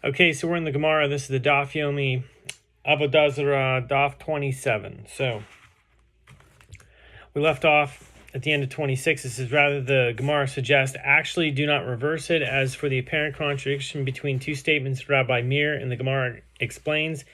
Okay, so we're in the Gemara. This is the Daf Yomi, Avodah Zarah, Daf 27. So we left off at the end of 26. This is rather the Gemara suggests, actually do not reverse it. As for the apparent contradiction between two statements, Rabbi Meir and the Gemara explains,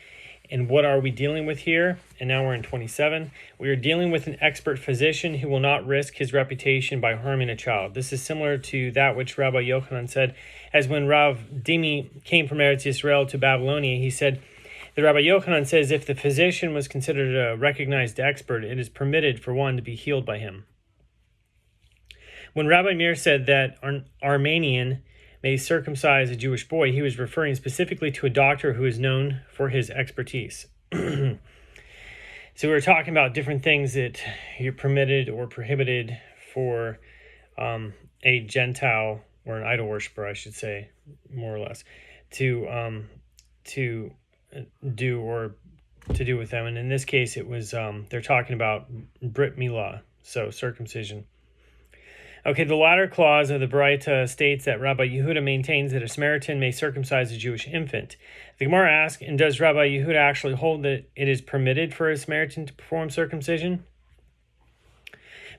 and what are we dealing with here? And now we're in 27. We are dealing with an expert physician who will not risk his reputation by harming a child. This is similar to that which Rabbi Yochanan said, as when Rav Dimi came from Eretz Yisrael to Babylonia, he said, the Rabbi Yochanan says, if the physician was considered a recognized expert, it is permitted for one to be healed by him. When Rabbi Meir said that an Armenian may circumcise a Jewish boy, he was referring specifically to a doctor who is known for his expertise. So we were talking about different things that you're permitted or prohibited for a Gentile or an idol worshiper, I should say, more or less, to do with them. And in this case, it was they're talking about Brit Milah, so circumcision. Okay, the latter clause of the Baraita states that Rabbi Yehuda maintains that a Samaritan may circumcise a Jewish infant. The Gemara asks, and does Rabbi Yehuda actually hold that it is permitted for a Samaritan to perform circumcision?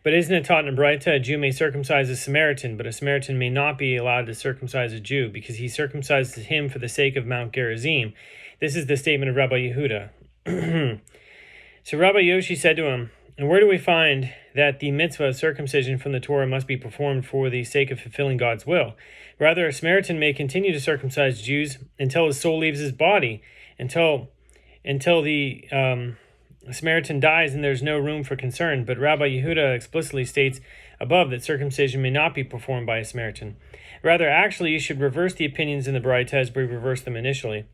But isn't it taught in Baraita, a Jew may circumcise a Samaritan, but a Samaritan may not be allowed to circumcise a Jew, because he circumcises him for the sake of Mount Gerizim? This is the statement of Rabbi Yehuda. So Rabbi Yoshi said to him, and where do we find that the mitzvah of circumcision from the Torah must be performed for the sake of fulfilling God's will? Rather, a Samaritan may continue to circumcise Jews until his soul leaves his body, until the Samaritan dies and there's no room for concern. But Rabbi Yehuda explicitly states above that circumcision may not be performed by a Samaritan. Rather, actually, you should reverse the opinions in the Baraita as we reversed them initially.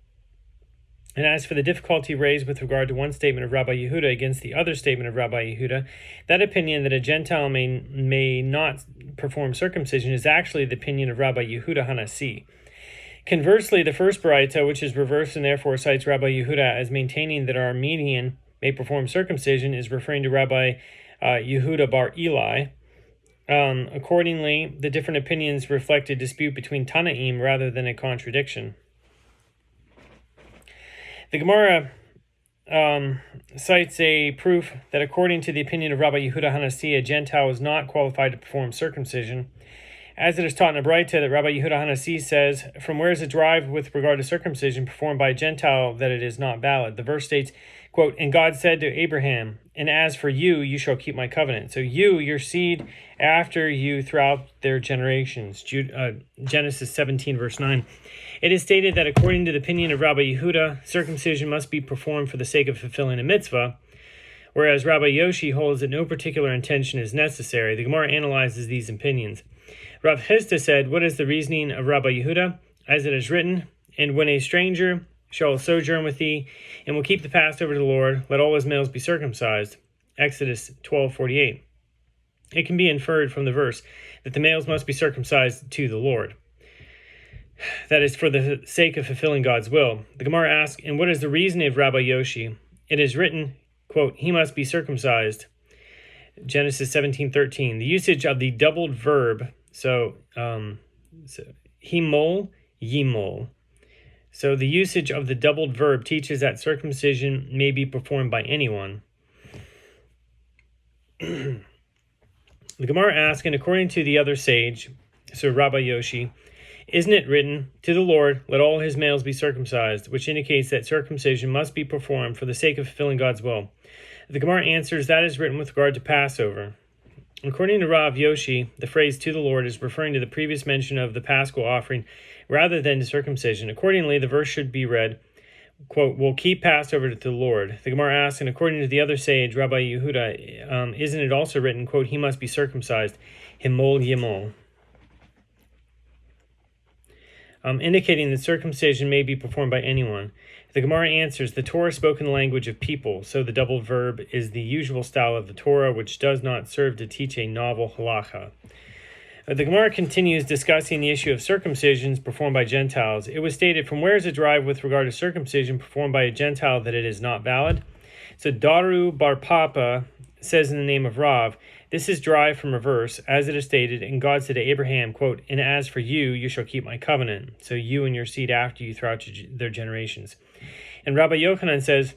And as for the difficulty raised with regard to one statement of Rabbi Yehuda against the other statement of Rabbi Yehuda, that opinion that a Gentile may not perform circumcision is actually the opinion of Rabbi Yehuda Hanasi. Conversely, the first Baraita, which is reversed and therefore cites Rabbi Yehuda as maintaining that an Armenian may perform circumcision, is referring to Rabbi Yehuda bar Eli. Accordingly, the different opinions reflect a dispute between Tanaim rather than a contradiction. The Gemara cites a proof that according to the opinion of Rabbi Yehuda Hanasi, a Gentile is not qualified to perform circumcision. As it is taught in a Baraita that Rabbi Yehuda Hanasi says, from where is it derived with regard to circumcision performed by a Gentile that it is not valid? The verse states, quote, and God said to Abraham, and as for you, you shall keep my covenant. So you, your seed, after you throughout their generations. Genesis 17, verse 9. It is stated that according to the opinion of Rabbi Yehuda, circumcision must be performed for the sake of fulfilling a mitzvah, whereas Rabbi Yoshi holds that no particular intention is necessary. The Gemara analyzes these opinions. Rav Hizda said, what is the reasoning of Rabbi Yehuda? As it is written, and when a stranger shall sojourn with thee, and will keep the Passover to the Lord, let all his males be circumcised. Exodus 12:48. It can be inferred from the verse that the males must be circumcised to the Lord. That is for the sake of fulfilling God's will. The Gemara asks, and what is the reasoning of Rabbi Yoshi? It is written, quote, he must be circumcised. Genesis 17:13. The usage of the doubled verb, himol, yimol. So the usage of the doubled verb teaches that circumcision may be performed by anyone. The Gemara asks, and according to the other sage, so Rabbi Yoshi, isn't it written, to the Lord, let all his males be circumcised, which indicates that circumcision must be performed for the sake of fulfilling God's will? The Gemara answers, that is written with regard to Passover. According to Rav Yoshi, the phrase to the Lord is referring to the previous mention of the Paschal offering rather than to circumcision. Accordingly, the verse should be read, quote, will keep Passover to the Lord. The Gemara asks, and according to the other sage, Rabbi Yehuda, isn't it also written, quote, he must be circumcised, himol yimol, indicating that circumcision may be performed by anyone. The Gemara answers, the Torah spoke in the language of people, so the double verb is the usual style of the Torah, which does not serve to teach a novel halacha. The Gemara continues discussing the issue of circumcisions performed by Gentiles. It was stated, from where is it derived with regard to circumcision performed by a Gentile that it is not valid? So Daru Bar Papa says in the name of Rav, this is derived from a verse, as it is stated, and God said to Abraham, quote, and as for you, you shall keep my covenant. So you and your seed after you throughout their generations. And Rabbi Yochanan says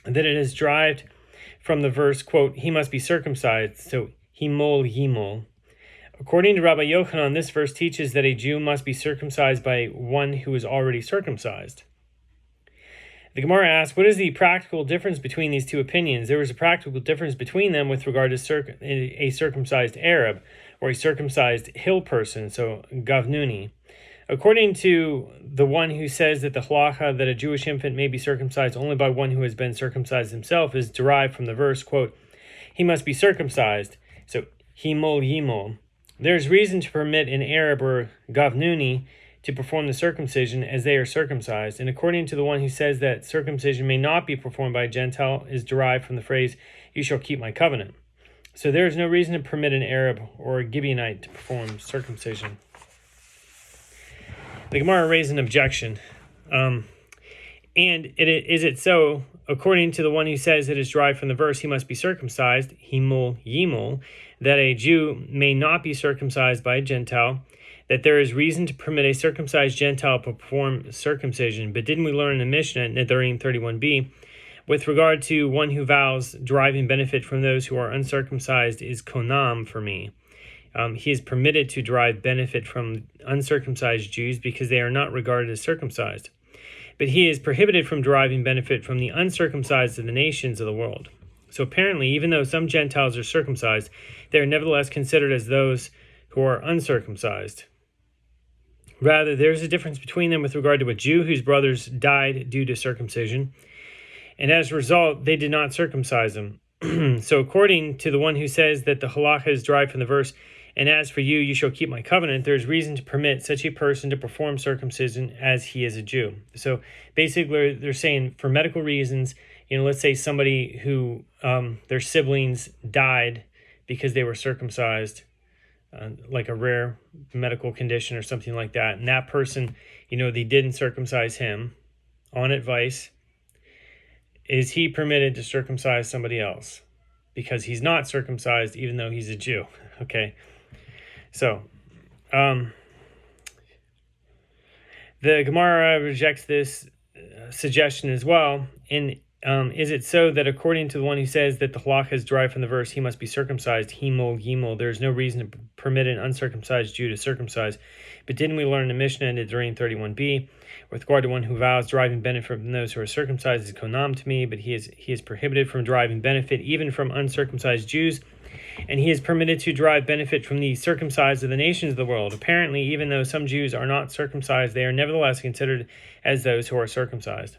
that it is derived from the verse, quote, he must be circumcised. So himol yimol. According to Rabbi Yochanan, this verse teaches that a Jew must be circumcised by one who is already circumcised. The Gemara asks, what is the practical difference between these two opinions? There is a practical difference between them with regard to a circumcised Arab or a circumcised hill person, so Gavnuni. According to the one who says that the halacha that a Jewish infant may be circumcised only by one who has been circumcised himself is derived from the verse, quote, he must be circumcised, so himol yimol. There is reason to permit an Arab or Gavnuni to perform the circumcision as they are circumcised, and according to the one who says that circumcision may not be performed by a Gentile is derived from the phrase, you shall keep my covenant. So there is no reason to permit an Arab or a Gibeonite to perform circumcision. The Gemara raised an objection. And is it so, according to the one who says it is derived from the verse, he must be circumcised, himol yimol, that a Jew may not be circumcised by a Gentile, that there is reason to permit a circumcised Gentile to perform circumcision. But didn't we learn in the Mishnah, Nedarim 31b, with regard to one who vows deriving benefit from those who are uncircumcised is konam for me. He is permitted to derive benefit from uncircumcised Jews because they are not regarded as circumcised. But he is prohibited from deriving benefit from the uncircumcised of the nations of the world. So apparently, even though some Gentiles are circumcised, they are nevertheless considered as those who are uncircumcised. Rather, there is a difference between them with regard to a Jew whose brothers died due to circumcision, and as a result, they did not circumcise them. So according to the one who says that the halacha is derived from the verse, and as for you, you shall keep my covenant, there is reason to permit such a person to perform circumcision as he is a Jew. So basically, they're saying for medical reasons, let's say somebody who their siblings died because they were circumcised, like a rare medical condition or something like that, and that person, they didn't circumcise him on advice, is he permitted to circumcise somebody else because he's not circumcised even though he's a Jew? Okay, so the Gemara rejects this suggestion as well. And is it so that according to the one who says that the halacha is derived from the verse, he must be circumcised, himol yimol, there is no reason to permit an uncircumcised Jew to circumcise? But didn't we learn in the Mishnah in Nedarim 31b, with regard to one who vows deriving benefit from those who are circumcised is konam to me, but he is prohibited from deriving benefit even from uncircumcised Jews, and he is permitted to derive benefit from the circumcised of the nations of the world. Apparently, even though some Jews are not circumcised, they are nevertheless considered as those who are circumcised.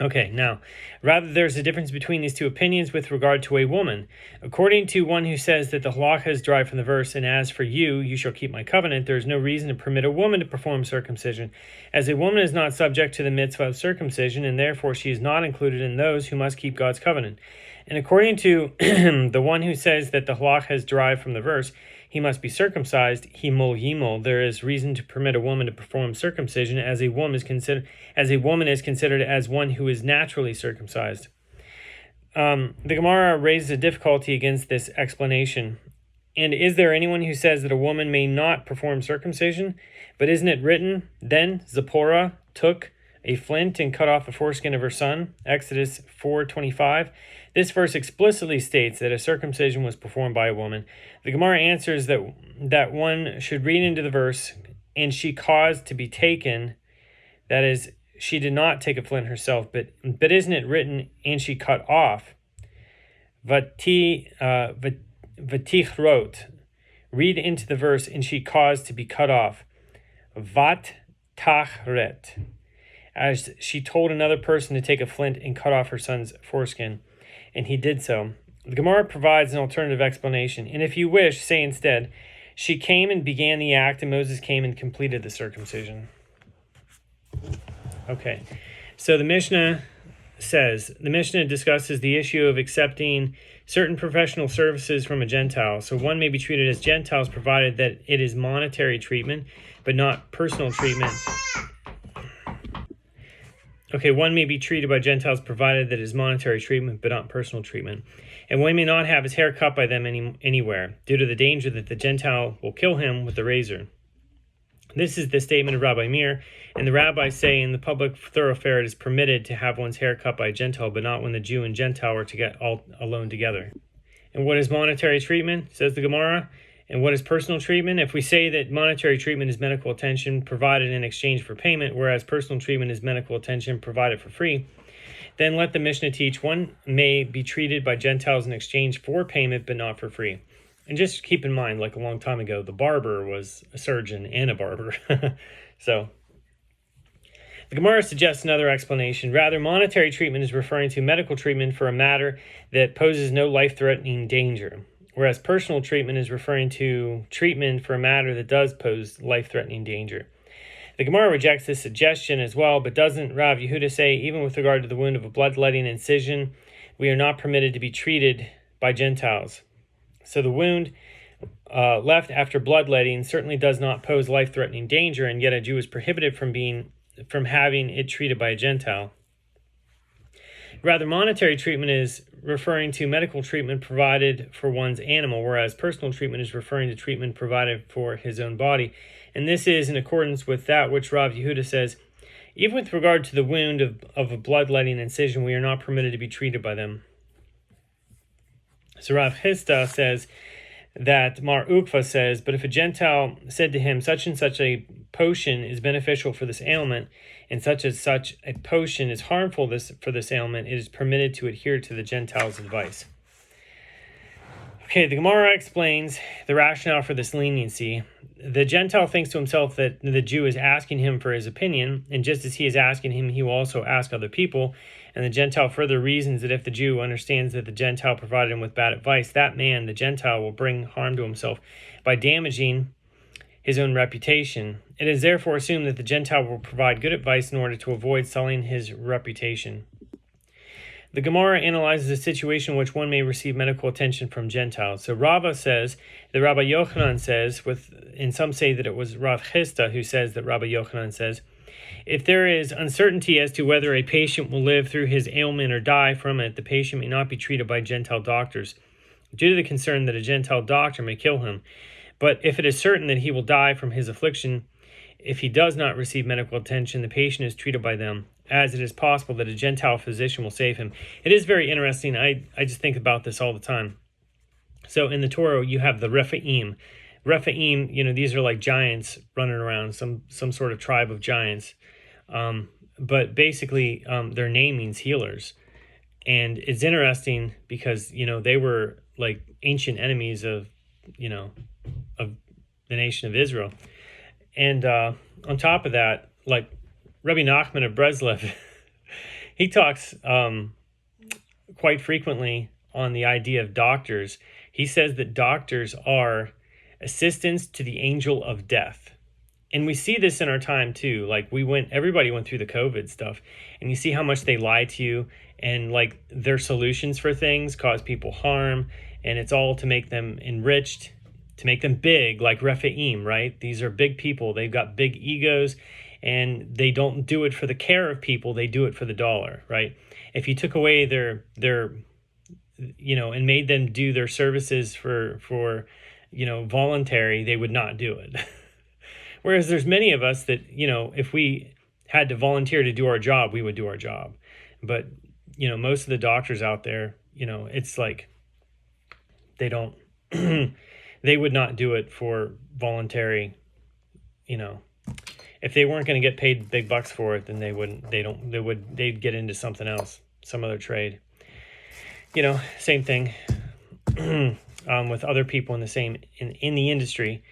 Okay, now, rather there's a difference between these two opinions with regard to a woman. According to one who says that the halacha is derived from the verse, and as for you, you shall keep my covenant, there is no reason to permit a woman to perform circumcision, as a woman is not subject to the mitzvah of circumcision, and therefore she is not included in those who must keep God's covenant. And according to the one who says that the halacha is derived from the verse, he must be circumcised, himol yimol, there is reason to permit a woman to perform circumcision, as a woman is considered as one who is naturally circumcised. The Gemara raises a difficulty against this explanation. And is there anyone who says that a woman may not perform circumcision? But isn't it written, then Zipporah took a flint and cut off the foreskin of her son? Exodus 4:25. This verse explicitly states that a circumcision was performed by a woman. The Gemara answers that one should read into the verse, and she caused to be taken, that is, she did not take a flint herself, but isn't it written, and she cut off? Vatichrot. Read into the verse, and she caused to be cut off. Vat tachret. As she told another person to take a flint and cut off her son's foreskin, and he did so. The Gemara provides an alternative explanation, and if you wish, say instead, she came and began the act, and Moses came and completed the circumcision. Okay, so the Mishnah discusses the issue of accepting certain professional services from a Gentile. So one may be treated as Gentiles provided that it is monetary treatment, but not personal treatment. Okay, one may be treated by Gentiles provided that it is monetary treatment, but not personal treatment. And one may not have his hair cut by them anywhere, due to the danger that the Gentile will kill him with the razor. This is the statement of Rabbi Meir, and the rabbis say in the public thoroughfare it is permitted to have one's hair cut by a Gentile, but not when the Jew and Gentile are to get all alone together. And what is monetary treatment, says the Gemara? And what is personal treatment? If we say that monetary treatment is medical attention provided in exchange for payment, whereas personal treatment is medical attention provided for free, then let the Mishnah teach one may be treated by Gentiles in exchange for payment, but not for free. And just keep in mind, like a long time ago, the barber was a surgeon and a barber. So the Gemara suggests another explanation. Rather, monetary treatment is referring to medical treatment for a matter that poses no life-threatening danger, whereas personal treatment is referring to treatment for a matter that does pose life-threatening danger. The Gemara rejects this suggestion as well, but doesn't Rav Yehuda say, even with regard to the wound of a bloodletting incision, we are not permitted to be treated by Gentiles? So the wound left after bloodletting certainly does not pose life-threatening danger, and yet a Jew is prohibited from having it treated by a Gentile. Rather, monetary treatment is referring to medical treatment provided for one's animal, whereas personal treatment is referring to treatment provided for his own body. And this is in accordance with that which Rav Yehuda says, even with regard to the wound of a bloodletting incision, we are not permitted to be treated by them. So Rav Hista says that Mar Ukva says, but if a Gentile said to him, such and such a potion is beneficial for this ailment, and such a potion is harmful for this ailment, it is permitted to adhere to the Gentile's advice. Okay, the Gemara explains the rationale for this leniency. The Gentile thinks to himself that the Jew is asking him for his opinion, and just as he is asking him, he will also ask other people. And the Gentile further reasons that if the Jew understands that the Gentile provided him with bad advice, that man, the Gentile, will bring harm to himself by damaging his own reputation. It is therefore assumed that the Gentile will provide good advice in order to avoid sullying his reputation. The Gemara analyzes a situation in which one may receive medical attention from Gentiles. So Rava says that Rabbi Yochanan says, and some say that it was Rav Chisda who says that Rabbi Yochanan says, if there is uncertainty as to whether a patient will live through his ailment or die from it, the patient may not be treated by Gentile doctors, due to the concern that a Gentile doctor may kill him. But if it is certain that he will die from his affliction, if he does not receive medical attention, the patient is treated by them, as it is possible that a Gentile physician will save him. It is very interesting. I just think about this all the time. So in the Torah, you have the Rephaim. Rephaim, these are like giants running around, some sort of tribe of giants. But basically, their name means healers. And it's interesting because, they were like ancient enemies of the nation of Israel. And on top of that, like Rabbi Nachman of Breslov, he talks quite frequently on the idea of doctors. He says that doctors are assistants to the angel of death. And we see this in our time too. Like everybody went through the COVID stuff, and you see how much they lie to you, and like their solutions for things cause people harm, and it's all to make them enriched, to make them big, like Rephaim, right? These are big people. They've got big egos, and they don't do it for the care of people. They do it for the dollar, right? If you took away their and made them do their services for voluntary, they would not do it. Whereas there's many of us that, if we had to volunteer to do our job, we would do our job. But, most of the doctors out there, it's like they don't, they would not do it for voluntary, if they weren't going to get paid big bucks for it, then they'd get into something else, some other trade. Same thing with other people in the industry.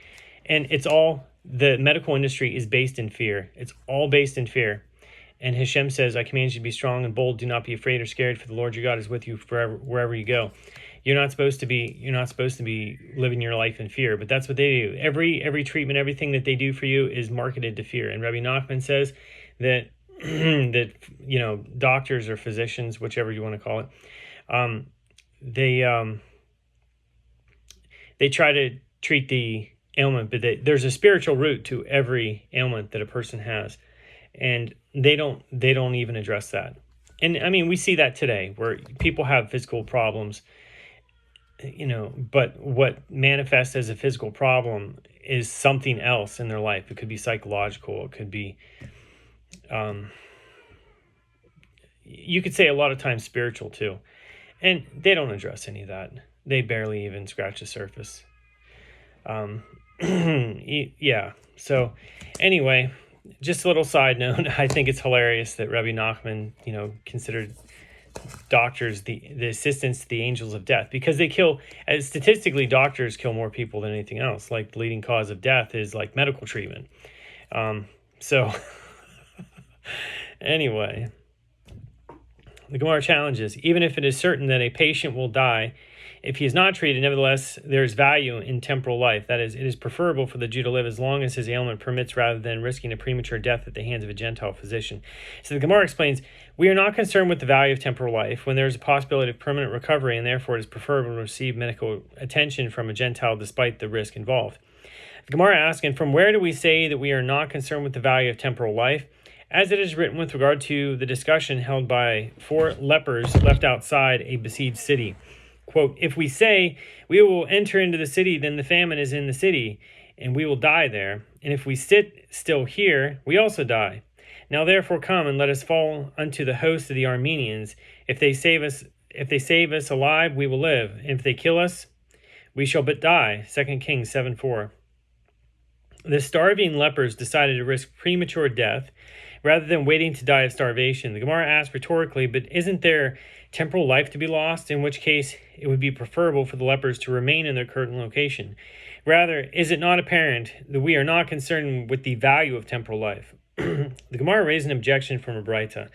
And it's all, the medical industry is based in fear. It's all based in fear. And Hashem says, I command you to be strong and bold. Do not be afraid or scared, for the Lord your God is with you wherever you go. You're not supposed to be living your life in fear, but that's what they do. Every treatment, everything that they do for you is marketed to fear. And Rabbi Nachman says that that doctors or physicians, whichever you want to call it, they try to treat the ailment, but there's a spiritual root to every ailment that a person has. And they don't even address that. And I mean, we see that today where people have physical problems, but what manifests as a physical problem is something else in their life. It could be psychological. It could be, you could say a lot of times spiritual too. And they don't address any of that. They barely even scratch the surface. Yeah. So anyway, just a little side note. I think it's hilarious that Rabbi Nachman, considered doctors the assistants to the angels of death, because they kill, statistically, doctors kill more people than anything else. Like, the leading cause of death is like medical treatment. So anyway, the Gemara challenges, even if it is certain that a patient will die if he is not treated, nevertheless, there is value in temporal life. That is, it is preferable for the Jew to live as long as his ailment permits, rather than risking a premature death at the hands of a Gentile physician. So the Gemara explains, we are not concerned with the value of temporal life when there is a possibility of permanent recovery, and therefore it is preferable to receive medical attention from a Gentile despite the risk involved. The Gemara asks, and from where do we say that we are not concerned with the value of temporal life? As it is written with regard to the discussion held by 4 lepers left outside a besieged city. Quote, if we say we will enter into the city, then the famine is in the city, and we will die there. And if we sit still here, we also die. Now therefore come, and let us fall unto the host of the Armenians. If they save us alive, we will live. And if they kill us, we shall but die. 2 Kings 7:4. The starving lepers decided to risk premature death rather than waiting to die of starvation. The Gemara asks rhetorically, but isn't there temporal life to be lost, in which case it would be preferable for the lepers to remain in their current location? Rather, is it not apparent that we are not concerned with the value of temporal life? The Gemara raised an objection from a Braita.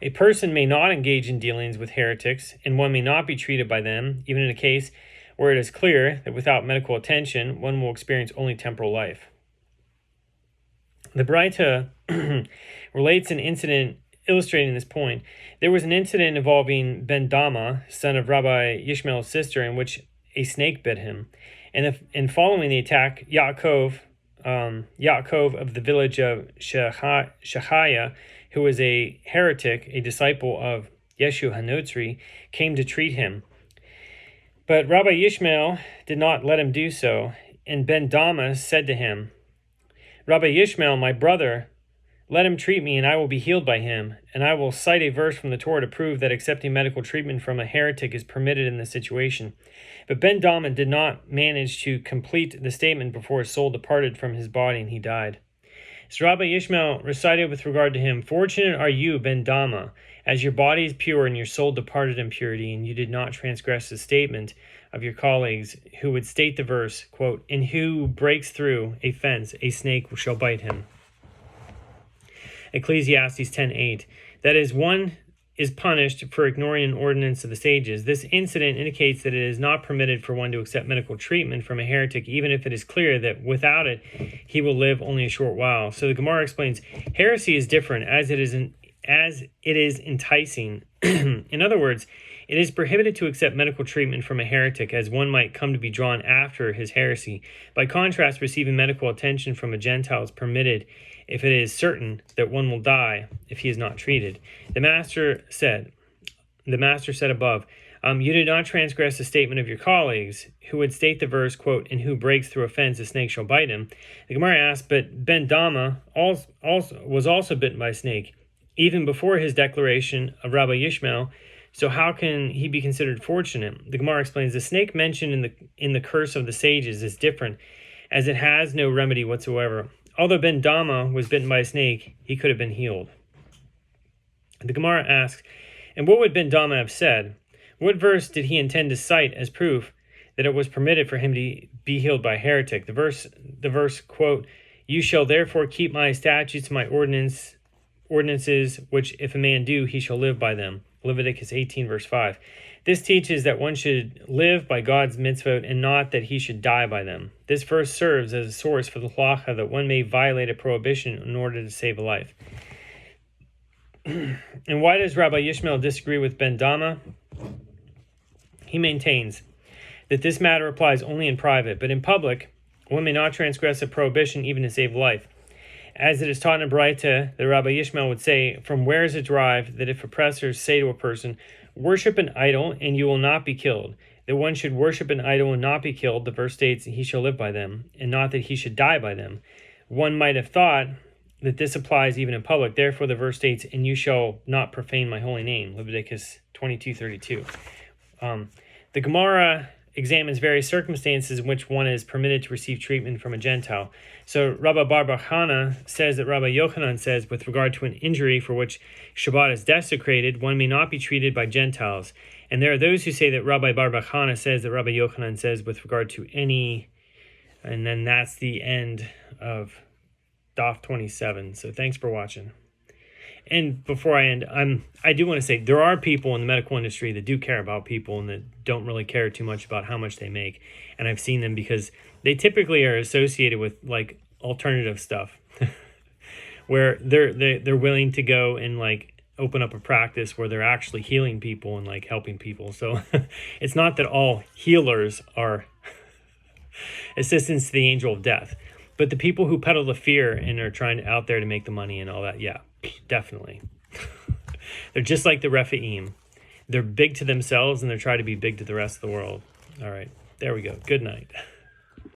A person may not engage in dealings with heretics, and one may not be treated by them, even in a case where it is clear that without medical attention, one will experience only temporal life. The Braita relates an incident illustrating this point. There was an incident involving Ben Dama, son of Rabbi Yishmael's sister, in which a snake bit him. And following the attack, Yaakov of the village of Shechaya, who was a heretic, a disciple of Yeshu HaNotzri, came to treat him. But Rabbi Yishmael did not let him do so, and Ben Dama said to him, Rabbi Yishmael, my brother, let him treat me, and I will be healed by him. And I will cite a verse from the Torah to prove that accepting medical treatment from a heretic is permitted in this situation. But Ben Dama did not manage to complete the statement before his soul departed from his body, and he died. So Rabbi Yishmael recited with regard to him, fortunate are you, Ben Dama, as your body is pure and your soul departed in purity, and you did not transgress the statement of your colleagues who would state the verse, quote, and who breaks through a fence, a snake shall bite him. Ecclesiastes 10:8. That is, one is punished for ignoring an ordinance of the sages. This incident indicates that it is not permitted for one to accept medical treatment from a heretic, even if it is clear that without it, he will live only a short while. So the Gemara explains, heresy is different as it is enticing. In other words, it is prohibited to accept medical treatment from a heretic, as one might come to be drawn after his heresy. By contrast, receiving medical attention from a Gentile is permitted if it is certain that one will die if he is not treated. The master said above, you did not transgress the statement of your colleagues, who would state the verse, quote, and who breaks through a fence, a snake shall bite him. The Gemara asked, but Ben Dama was also bitten by a snake, even before his declaration of Rabbi Yishmael, so how can he be considered fortunate? The Gemara explains, the snake mentioned in the curse of the sages is different, as it has no remedy whatsoever. Although Ben Dama was bitten by a snake, he could have been healed. The Gemara asks, and what would Ben Dama have said? What verse did he intend to cite as proof that it was permitted for him to be healed by a heretic? The verse, quote, you shall therefore keep my statutes, my ordinances, which if a man do, he shall live by them. Leviticus 18, verse 5. This teaches that one should live by God's mitzvot and not that he should die by them. This verse serves as a source for the halacha that one may violate a prohibition in order to save a life. And why does Rabbi Yishmael disagree with Ben Dama? He maintains that this matter applies only in private, but in public, one may not transgress a prohibition even to save life. As it is taught in Braita, the Rabbi Yishmael would say, from where is it derived that if oppressors say to a person, worship an idol and you will not be killed, that one should worship an idol and not be killed, the verse states he shall live by them, and not that he should die by them. One might have thought that this applies even in public. Therefore, the verse states, and you shall not profane my holy name, Leviticus 22:32. The Gemara examines various circumstances in which one is permitted to receive treatment from a Gentile. So Rabbi Bar Bachana says that Rabbi Yochanan says, with regard to an injury for which Shabbat is desecrated, one may not be treated by Gentiles. And there are those who say that Rabbi Bar Bachana says that Rabbi Yochanan says with regard to any, and then that's the end of Daf 27. So thanks for watching. And before I end, I do want to say there are people in the medical industry that do care about people and that don't really care too much about how much they make. And I've seen them because they typically are associated with like alternative stuff where they're willing to go and like open up a practice where they're actually healing people and like helping people. So it's not that all healers are assistants to the angel of death, but the people who peddle the fear and are trying out there to make the money and all that, yeah, definitely. They're just like the Rephaim. They're big to themselves and they're trying to be big to the rest of the world. All right, there we go. Good night.